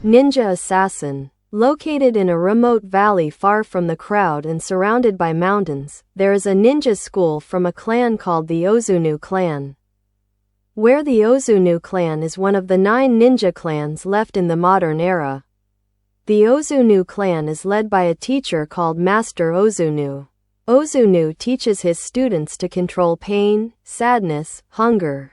Ninja assassin. Located in a remote valley far from the crowd and surrounded by mountains, there is a ninja school from a clan called the Ozunu Clan. Where the Ozunu Clan is one of the 9 ninja clans left in the modern era. The Ozunu Clan is led by a teacher called Master Ozunu. Ozunu teaches his students to control pain, sadness, hunger,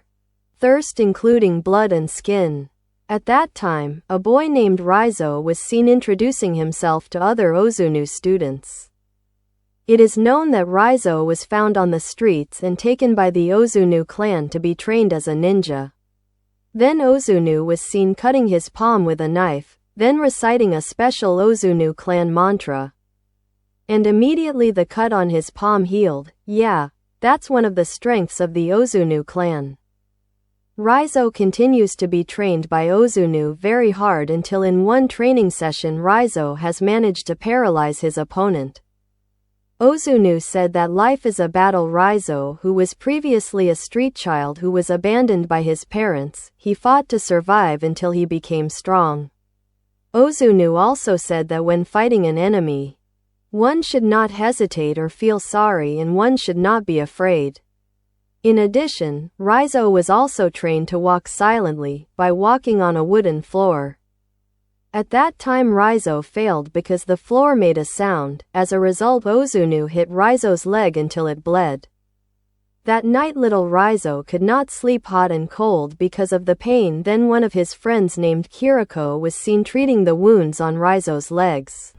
thirst including blood and skin. At that time, a boy named Raizo was seen introducing himself to other Ozunu students. It is known that Raizo was found on the streets and taken by the Ozunu clan to be trained as a ninja. Then Ozunu was seen cutting his palm with a knife, then reciting a special Ozunu clan mantra. And immediately the cut on his palm healed. Yeah, that's one of the strengths of the Ozunu clan. Raizo continues to be trained by Ozunu very hard until in one training session Raizo has managed to paralyze his opponent. Ozunu said that life is a battle. Raizo, who was previously a street child who was abandoned by his parents, he fought to survive until he became strong. Ozunu also said that when fighting an enemy, one should not hesitate or feel sorry and one should not be afraid. In addition, Raizo was also trained to walk silently, by walking on a wooden floor. At that time Raizo failed because the floor made a sound. As a result Ozunu hit Raizo's leg until it bled. That night little Raizo could not sleep hot and cold because of the pain. Then one of his friends named Kiriko was seen treating the wounds on Raizo's legs.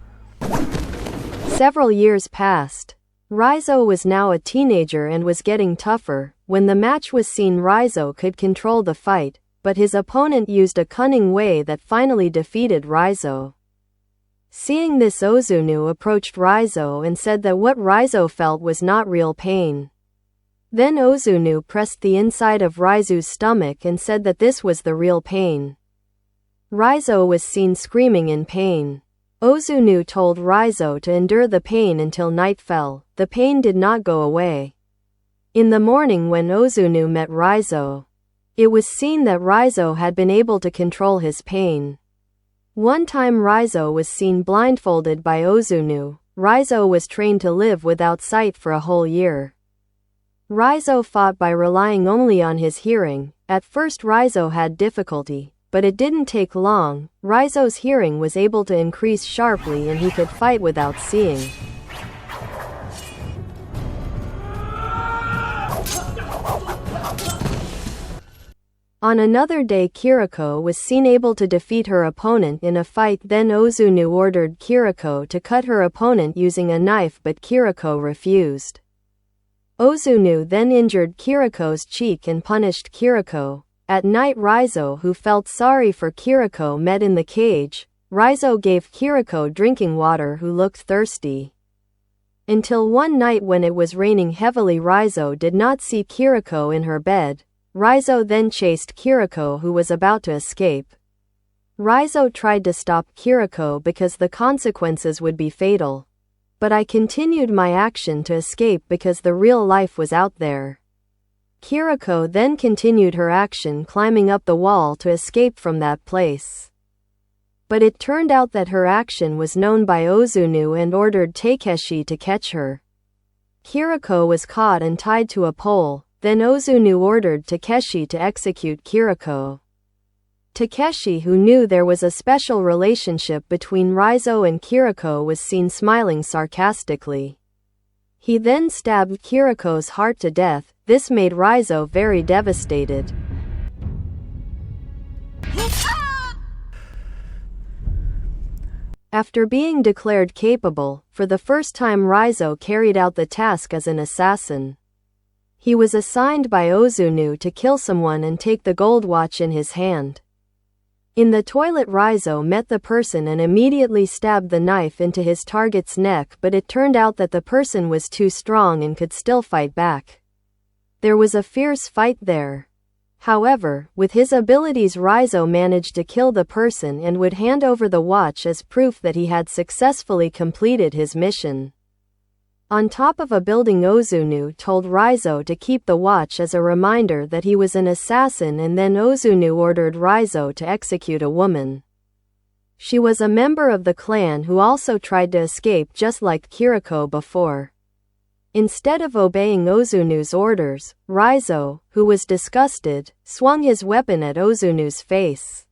Several years passed. Raizo was now a teenager and was getting tougher. When the match was seen Raizo could control the fight, but his opponent used a cunning way that finally defeated Raizo. Seeing this Ozunu approached Raizo and said that what Raizo felt was not real pain. Then Ozunu pressed the inside of Raizo's stomach and said that this was the real pain. Raizo was seen screaming in pain. Ozunu told Raizo to endure the pain until night fell. The pain did not go away. In the morning when Ozunu met Raizo, it was seen that Raizo had been able to control his pain. One time Raizo was seen blindfolded by Ozunu. Raizo was trained to live without sight for a whole year. Raizo fought by relying only on his hearing. At first Raizo had difficulty, but it didn't take long. Raizo's hearing was able to increase sharply and he could fight without seeing. On another day Kiriko was seen able to defeat her opponent in a fight. Then Ozunu ordered Kiriko to cut her opponent using a knife but Kiriko refused. Ozunu then injured Kiriko's cheek and punished Kiriko. At night Raizo, who felt sorry for Kiriko, met in the cage. Raizo gave Kiriko drinking water who looked thirsty. Until one night when it was raining heavily Raizo did not see Kiriko in her bed. Raizo then chased Kiriko who was about to escape. Raizo tried to stop Kiriko because the consequences would be fatal. But I continued my action to escape because the real life was out there. Kiriko then continued her action climbing up the wall to escape from that place. But it turned out that her action was known by Ozunu and ordered Takeshi to catch her. Kiriko was caught and tied to a pole. Then Ozunu ordered Takeshi to execute Kiriko. Takeshi, who knew there was a special relationship between Raizo and Kiriko, was seen smiling sarcastically. He then stabbed Kiriko's heart to death. This made Raizo very devastated. After being declared capable, for the first time Raizo carried out the task as an assassin. He was assigned by Ozunu to kill someone and take the gold watch in his hand. In the toilet Raizo met the person and immediately stabbed the knife into his target's neck, but it turned out that the person was too strong and could still fight back. There was a fierce fight there. However, with his abilities Raizo managed to kill the person and would hand over the watch as proof that he had successfully completed his mission. On top of a building Ozunu told Raizo to keep the watch as a reminder that he was an assassin, and then Ozunu ordered Raizo to execute a woman. She was a member of the clan who also tried to escape just like Kiriko before. Instead of obeying Ozunu's orders, Raizo, who was disgusted, swung his weapon at Ozunu's face.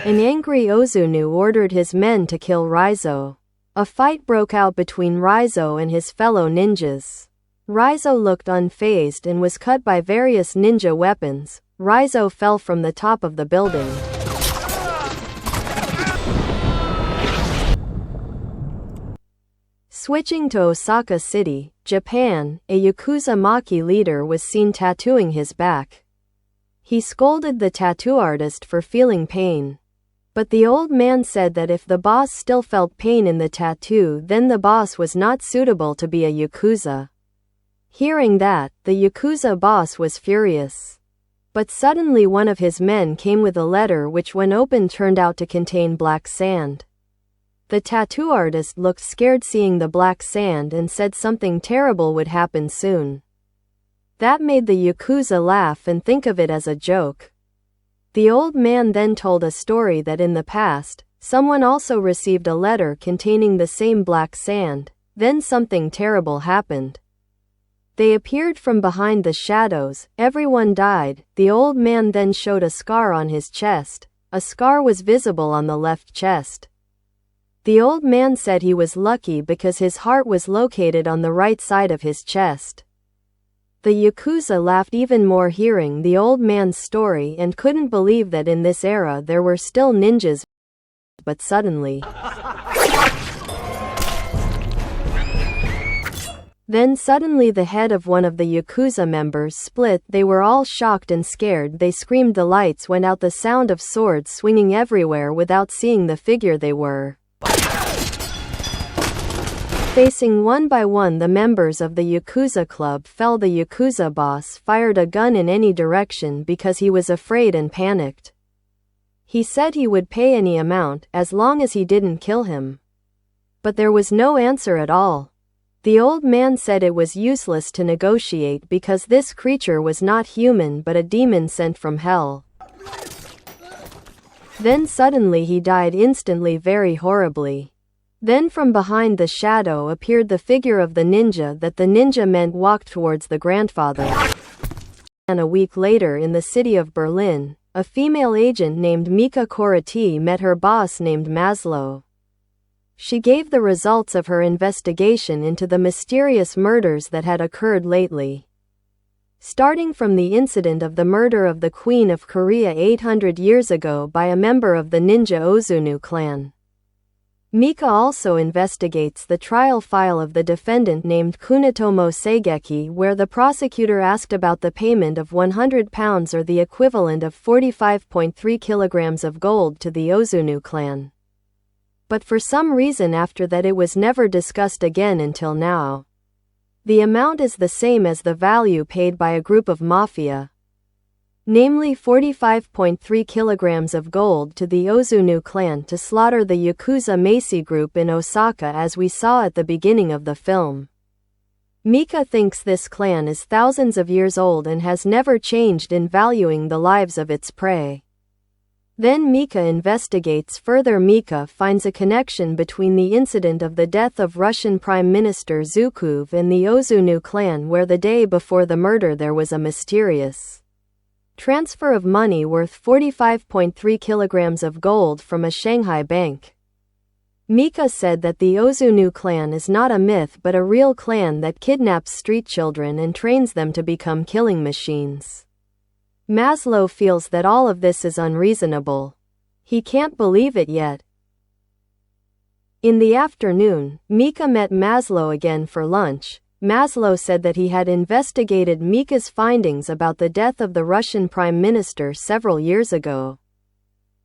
An angry Ozunu ordered his men to kill Raizo. A fight broke out between Raizo and his fellow ninjas. Raizo looked unfazed and was cut by various ninja weapons. Raizo fell from the top of the building. Switching to Osaka City, Japan, a Yakuza Maki leader was seen tattooing his back. He scolded the tattoo artist for feeling pain. But the old man said that if the boss still felt pain in the tattoo, then the boss was not suitable to be a Yakuza. Hearing that, the Yakuza boss was furious. But suddenly one of his men came with a letter which when opened turned out to contain black sand. The tattoo artist looked scared seeing the black sand and said something terrible would happen soon. That made the Yakuza laugh and think of it as a joke. The old man then told a story that in the past, someone also received a letter containing the same black sand, then something terrible happened. They appeared from behind the shadows, everyone died. The old man then showed a scar on his chest. A scar was visible on the left chest. The old man said he was lucky because his heart was located on the right side of his chest. The Yakuza laughed even more hearing the old man's story and couldn't believe that in this era there were still ninjas. But suddenly, the head of one of the Yakuza members split. They were all shocked and scared. They screamed. The lights went out. The sound of swords swinging everywhere without seeing the figure they were facing. One by one the members of the Yakuza club fell. The Yakuza boss fired a gun in any direction because he was afraid and panicked. He said he would pay any amount as long as he didn't kill him. But there was no answer at all. The old man said it was useless to negotiate because this creature was not human but a demon sent from hell. Then suddenly he died instantly, very horribly. Then from behind the shadow appeared the figure of the ninja that the ninja meant walked towards the grandfather. And a week later in the city of Berlin, a female agent named Mika met her boss named Maslow. She gave the results of her investigation into the mysterious murders that had occurred lately. Starting from the incident of the murder of the Queen of Korea 800 years ago by a member of the ninja Ozunu Clan. Mika also investigates the trial file of the defendant named Kunitomo Seigeki, where the prosecutor asked about the payment of £100 or the equivalent of 45.3 kilograms of gold to the Ozunu clan. But for some reason after that it was never discussed again until now. The amount is the same as the value paid by a group of mafia, namely 45.3 kilograms of gold to the Ozunu clan to slaughter the Yakuza Macy group in Osaka as we saw at the beginning of the film. Mika thinks this clan is thousands of years old and has never changed in valuing the lives of its prey. Then Mika investigates further. Mika finds a connection between the incident of the death of Russian Prime Minister Zhukov and the Ozunu clan, where the day before the murder there was a mysterious transfer of money worth 45.3 kilograms of gold from a Shanghai bank. Mika said that the Ozunu clan is not a myth but a real clan that kidnaps street children and trains them to become killing machines. Maslow feels that all of this is unreasonable. He can't believe it yet. In the afternoon, Mika met Maslow again for lunch. Maslow said that he had investigated Mika's findings about the death of the Russian Prime Minister several years ago.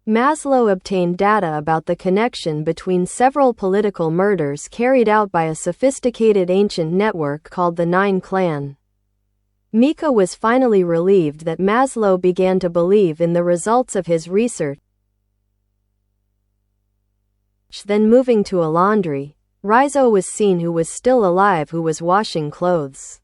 Maslow obtained data about the connection between several political murders carried out by a sophisticated ancient network called the Nine Clan. Mika was finally relieved that Maslow began to believe in the results of his research. Then moving to a laundry, Raizo was seen, who was still alive, who was washing clothes.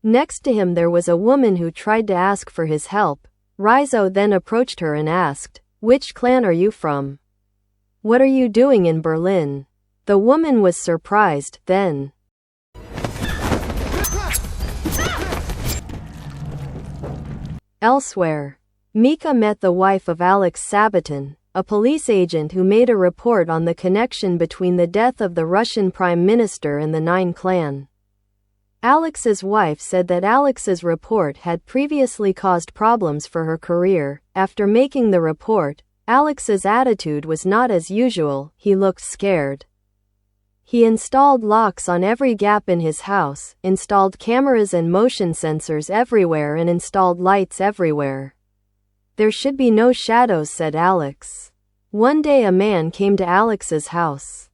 Next to him there was a woman who tried to ask for his help. Raizo then approached her and asked, "Which clan are you from? What are you doing in Berlin?" The woman was surprised, then. Elsewhere, Mika met the wife of Alex Sabaton, a police agent who made a report on the connection between the death of the Russian Prime Minister and the Nine Clan. Alex's wife said that Alex's report had previously caused problems for her career. After making the report, Alex's attitude was not as usual, he looked scared. He installed locks on every gap in his house, installed cameras and motion sensors everywhere and installed lights everywhere. There should be no shadows, said Alex. One day a man came to Alex's house.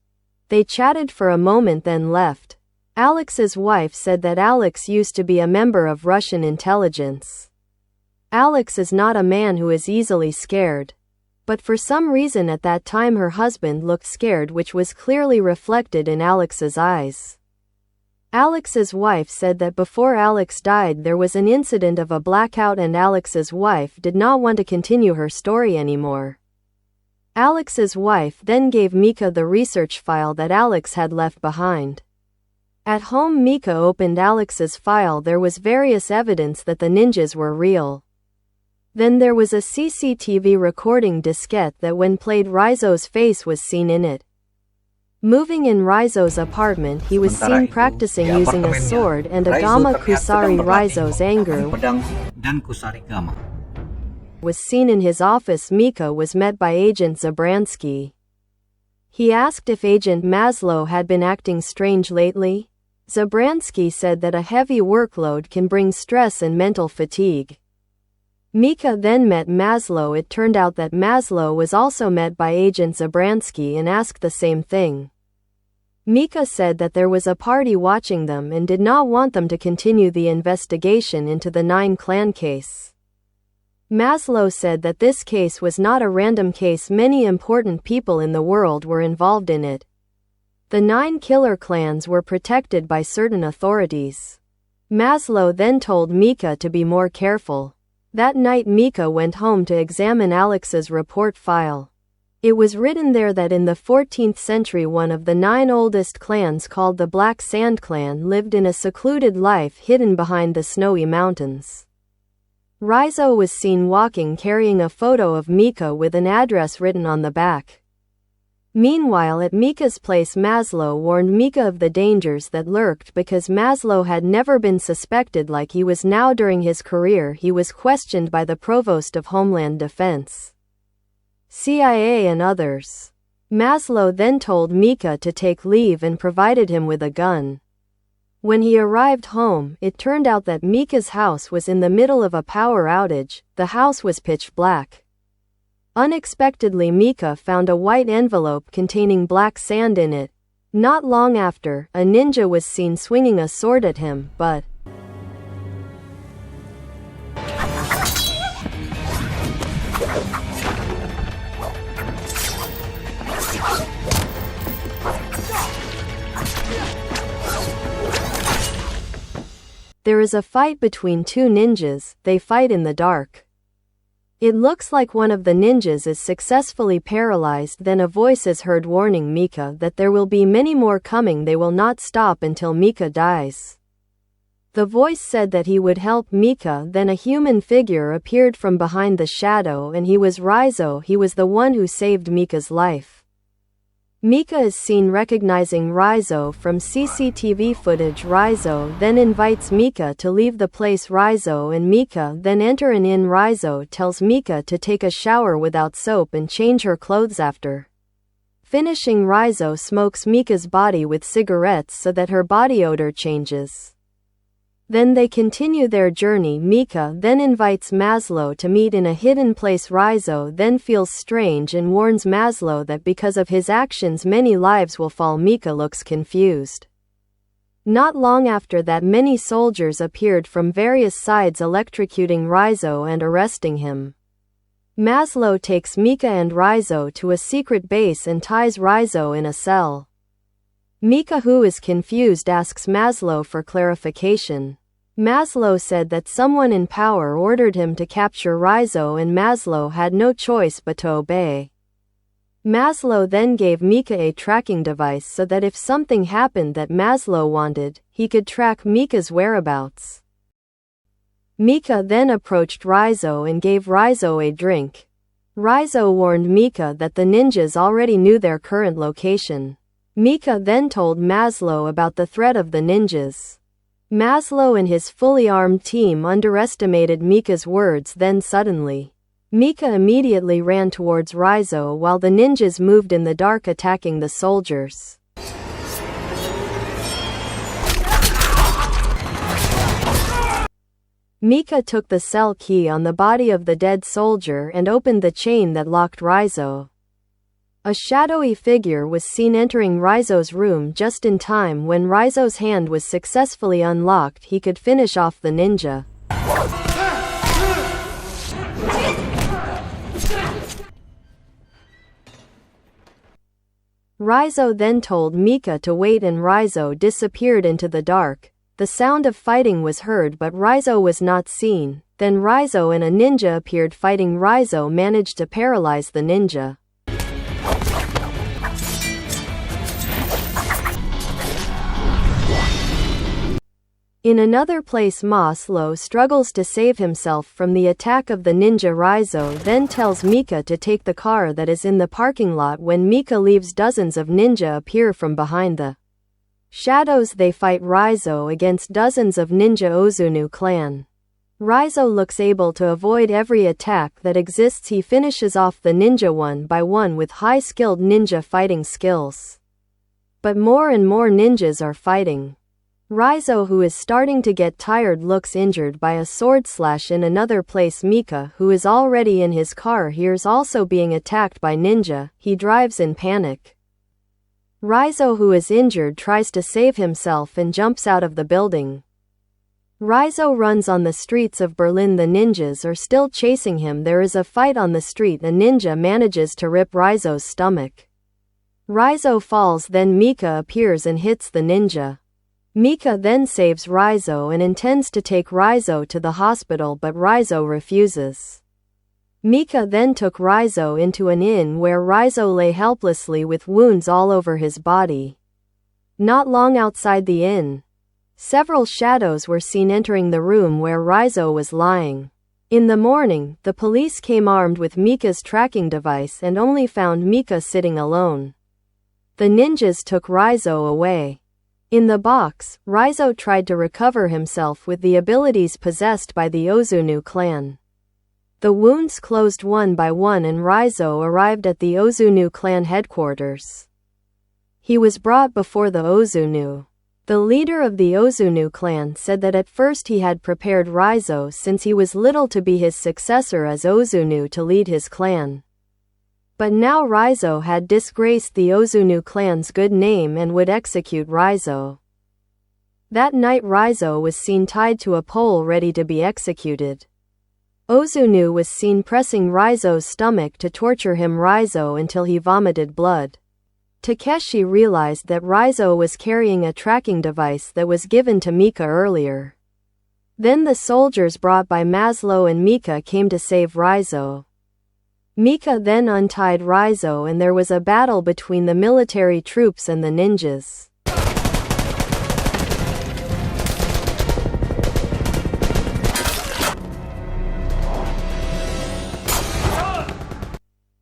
They chatted for a moment then left. Alex's wife said that Alex used to be a member of Russian intelligence. Alex is not a man who is easily scared. But for some reason at that time her husband looked scared, which was clearly reflected in Alex's eyes. Alex's wife said that before Alex died there was an incident of a blackout and Alex's wife did not want to continue her story anymore. Alex's wife then gave Mika the research file that Alex had left behind. At home Mika opened Alex's file. There was various evidence that the ninjas were real. Then there was a CCTV recording diskette that when played Raizo's face was seen in it. Moving in Raizo's apartment he was seen practicing using a sword and a Gama Kusari. Raizo's anger was seen in his office. Mika was met by Agent Zabransky. He asked if Agent Maslow had been acting strange lately. Zabransky said that a heavy workload can bring stress and mental fatigue. Mika then met Maslow. It turned out that Maslow was also met by Agent Zabransky and asked the same thing. Mika said that there was a party watching them and did not want them to continue the investigation into the Nine Clan case. Maslow said that this case was not a random case. Many important people in the world were involved in it. The 9 killer clans were protected by certain authorities. Maslow then told Mika to be more careful. That night Mika went home to examine Alex's report file. It was written there that in the 14th century one of the 9 oldest clans called the Black Sand Clan lived in a secluded life hidden behind the snowy mountains. Raizo was seen walking carrying a photo of Mika with an address written on the back. Meanwhile at Mika's place Maslow warned Mika of the dangers that lurked because Maslow had never been suspected like he was now. During his career he was questioned by the Provost of Homeland Defense, CIA and others. Maslow then told Mika to take leave and provided him with a gun. When he arrived home, it turned out that Mika's house was in the middle of a power outage. The house was pitch black. Unexpectedly Mika found a white envelope containing black sand in it. Not long after, a ninja was seen swinging a sword at him, but there is a fight between 2 ninjas. They fight in the dark. It looks like one of the ninjas is successfully paralyzed. Then a voice is heard warning Mika that there will be many more coming. They will not stop until Mika dies. The voice said that he would help Mika. Then a human figure appeared from behind the shadow and he was Raizo. He was the one who saved Mika's life. Mika is seen recognizing Raizo from CCTV footage. Raizo then invites Mika to leave the place. Raizo and Mika then enter an inn. Raizo tells Mika to take a shower without soap and change her clothes after finishing. Raizo smokes Mika's body with cigarettes so that her body odor changes. Then they continue their journey. Mika then invites Maslow to meet in a hidden place. Raizo then feels strange and warns Maslow that because of his actions many lives will fall. Mika looks confused. Not long after that many soldiers appeared from various sides electrocuting Raizo and arresting him. Maslow takes Mika and Raizo to a secret base and ties Raizo in a cell. Mika, who is confused, asks Maslow for clarification. Maslow said that someone in power ordered him to capture Raizo and Maslow had no choice but to obey. Maslow then gave Mika a tracking device so that if something happened that Maslow wanted, he could track Mika's whereabouts. Mika then approached Raizo and gave Raizo a drink. Raizo warned Mika that the ninjas already knew their current location. Mika then told Maslow about the threat of the ninjas. Maslow and his fully armed team underestimated Mika's words. Then suddenly, Mika immediately ran towards Raizo while the ninjas moved in the dark attacking the soldiers. Mika took the cell key on the body of the dead soldier and opened the chain that locked Raizo. A shadowy figure was seen entering Raizo's room just in time. When Raizo's hand was successfully unlocked, he could finish off the ninja. Raizo then told Mika to wait and Raizo disappeared into the dark. The sound of fighting was heard but Raizo was not seen. Then Raizo and a ninja appeared fighting. Raizo managed to paralyze the ninja. In another place, Maslow struggles to save himself from the attack of the ninja. Raizo then tells Mika to take the car that is in the parking lot. When Mika leaves, dozens of ninja appear from behind the shadows. They fight Raizo against dozens of ninja Ozunu Clan. Raizo looks able to avoid every attack that exists. He finishes off the ninja one by one with high-skilled ninja fighting skills. But more and more ninjas are fighting. Raizo, who is starting to get tired, looks injured by a sword slash. In another place, Mika, who is already in his car, hears also being attacked by ninja. He drives in panic. Raizo, who is injured, tries to save himself and jumps out of the building. Raizo runs on the streets of Berlin. The ninjas are still chasing him. There is a fight on the street. A ninja manages to rip Raizo's stomach. Raizo falls, then Mika appears and hits the ninja. Mika then saves Raizo and intends to take Raizo to the hospital, but Raizo refuses. Mika then took Raizo into an inn where Raizo lay helplessly with wounds all over his body. Not long outside the inn, several shadows were seen entering the room where Raizo was lying. In the morning, the police came armed with Mika's tracking device and only found Mika sitting alone. The ninjas took Raizo away. In the box, Raizo tried to recover himself with the abilities possessed by the Ozunu Clan. The wounds closed one by one and Raizo arrived at the Ozunu Clan headquarters. He was brought before the Ozunu. The leader of the Ozunu Clan said that at first he had prepared Raizo since he was little to be his successor as Ozunu to lead his clan. But now Raizo had disgraced the Ozunu Clan's good name and would execute Raizo. That night Raizo was seen tied to a pole ready to be executed. Ozunu was seen pressing Raizo's stomach to torture him Raizo until he vomited blood. Takeshi realized that Raizo was carrying a tracking device that was given to Mika earlier. Then the soldiers brought by Maslow and Mika came to save Raizo. Mika then untied Raizo and there was a battle between the military troops and the ninjas.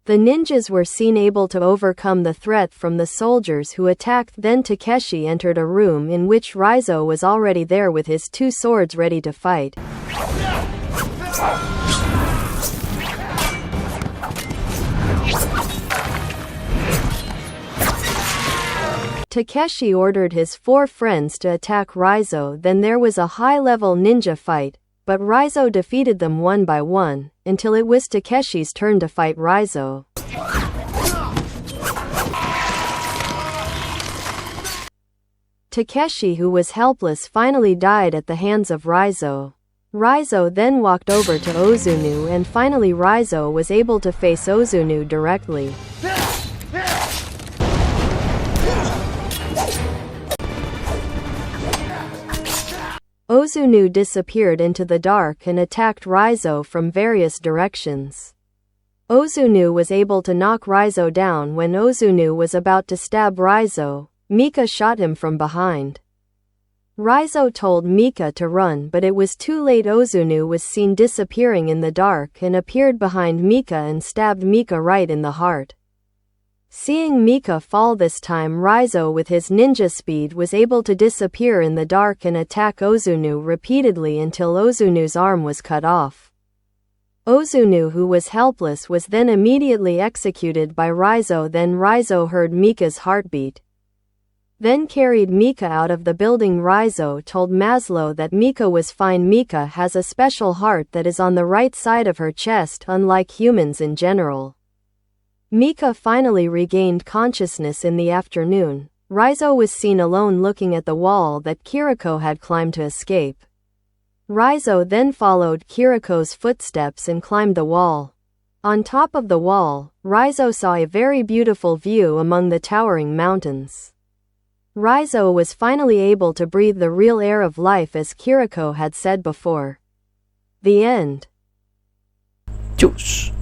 The ninjas were seen able to overcome the threat from the soldiers who attacked. Then Takeshi entered a room in which Raizo was already there with his two swords ready to fight. Takeshi ordered his 4 friends to attack Raizo. Then there was a high-level ninja fight, but Raizo defeated them one by one, until it was Takeshi's turn to fight Raizo. Takeshi, who was helpless, finally died at the hands of Raizo. Raizo then walked over to Ozunu and finally Raizo was able to face Ozunu directly. Ozunu disappeared into the dark and attacked Raizo from various directions. Ozunu was able to knock Raizo down. When Ozunu was about to stab Raizo, Mika shot him from behind. Raizo told Mika to run, but it was too late. Ozunu was seen disappearing in the dark and appeared behind Mika and stabbed Mika right in the heart. Seeing Mika fall this time, Raizo with his ninja speed was able to disappear in the dark and attack Ozunu repeatedly until Ozunu's arm was cut off. Ozunu, who was helpless, was then immediately executed by Raizo. Then Raizo heard Mika's heartbeat. Then carried Mika out of the building. Raizo told Maslow that Mika was fine. Mika has a special heart that is on the right side of her chest, unlike humans in general. Mika finally regained consciousness in the afternoon. Raizo was seen alone looking at the wall that Kiriko had climbed to escape. Raizo then followed Kiriko's footsteps and climbed the wall. On top of the wall, Raizo saw a very beautiful view among the towering mountains. Raizo was finally able to breathe the real air of life, as Kiriko had said before. The end. 就是